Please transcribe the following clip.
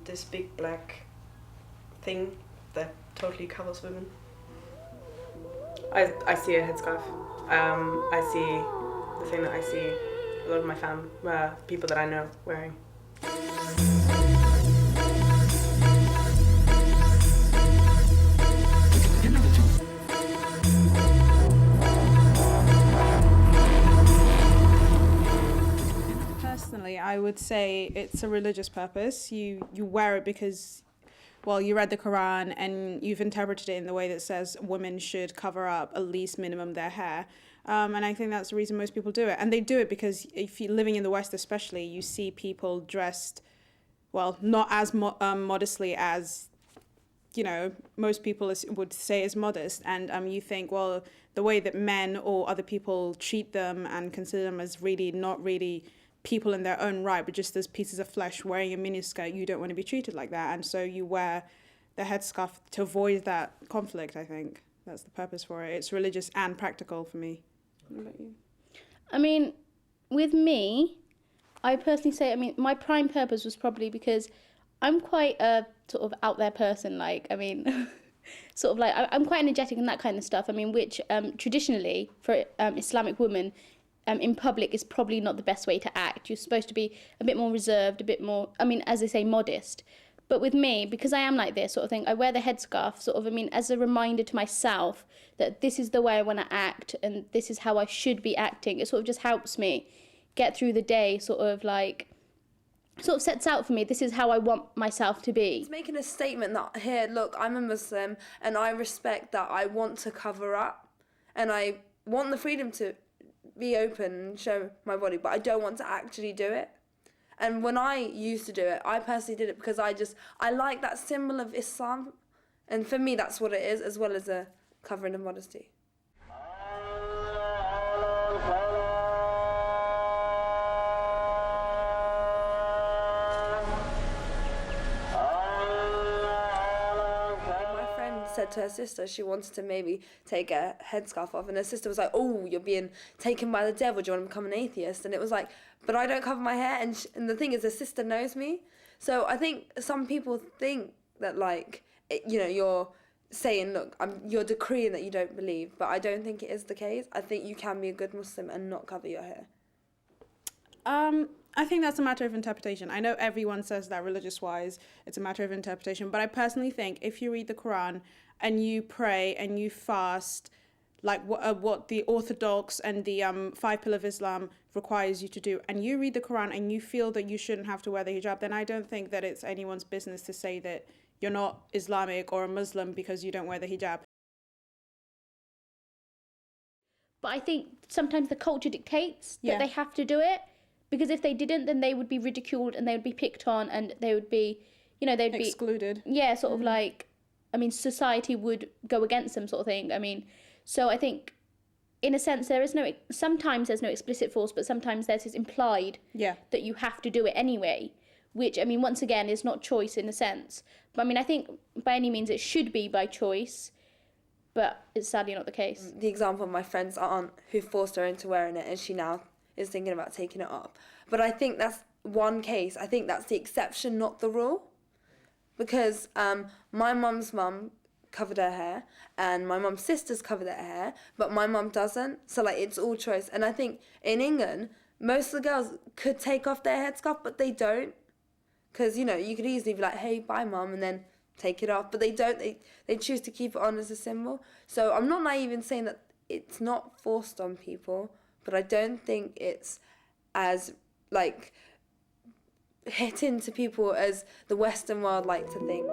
this big black thing that totally covers women. I see a headscarf. I see the thing that I see a lot of my people that I know wearing. Personally, I would say it's a religious purpose. You wear it because, well, you read the Quran and you've interpreted it in the way that says women should cover up at least minimum their hair. And I think that's the reason most people do it. And they do it because if you're living in the West especially, you see people dressed, well, not as modestly as, most people would say is modest. And you think, well, the way that men or other people treat them and consider them as really not really people in their own right, but just as pieces of flesh wearing a miniskirt, you don't want to be treated like that. And so you wear the headscarf to avoid that conflict, I think. That's the purpose for it. It's religious and practical for me. What about you? I mean, with me, I personally say, my prime purpose was probably because I'm quite a sort of out there person, sort of like, I'm quite energetic and that kind of stuff, which traditionally for Islamic women, in public is probably not the best way to act. You're supposed to be a bit more reserved, a bit more, as they say, modest. But with me, because I am like this sort of thing, I wear the headscarf sort of, as a reminder to myself that this is the way I want to act and this is how I should be acting. It sort of just helps me get through the day, sort of sets out for me, this is how I want myself to be. It's making a statement that, here, look, I'm a Muslim and I respect that. I want to cover up and I want the freedom to be open and show my body, but I don't want to actually do it. And when I used to do it, I personally did it because I like that symbol of Islam, and for me that's what it is, as well as a covering of modesty. Said to her sister she wanted to maybe take a headscarf off, and her sister was like, oh, you're being taken by the devil, do you want to become an atheist? And it was like, but I don't cover my hair, and the thing is, her sister knows me. So I think some people think that you're saying, look, you're decreeing that you don't believe, but I don't think it is the case. I think you can be a good Muslim and not cover your hair. I think that's a matter of interpretation. I know everyone says that religious-wise, it's a matter of interpretation, but I personally think if you read the Quran and you pray and you fast, like what the Orthodox and the 5 Pillars of Islam requires you to do, and you read the Quran and you feel that you shouldn't have to wear the hijab, then I don't think that it's anyone's business to say that you're not Islamic or a Muslim because you don't wear the hijab. But I think sometimes the culture dictates that they have to do it. Because if they didn't, then they would be ridiculed and they would be picked on and they would be, they'd be excluded. Yeah, sort of society would go against them, sort of thing. So I think, in a sense, sometimes there's no explicit force, but sometimes there's this implied that you have to do it anyway, which, once again, is not choice in a sense. But I think by any means it should be by choice, but it's sadly not the case. The example of my friend's aunt who forced her into wearing it, and she now is thinking about taking it off. But I think that's one case. I think that's the exception, not the rule. Because my mum's mum covered her hair and my mum's sisters cover their hair, but my mum doesn't. So it's all choice. And I think in England, most of the girls could take off their headscarf, but they don't. Because, you could easily be like, hey, bye, mum, and then take it off. But they don't. They choose to keep it on as a symbol. So I'm not naive in saying that it's not forced on people, but I don't think it's as, hit into people as the Western world like to think.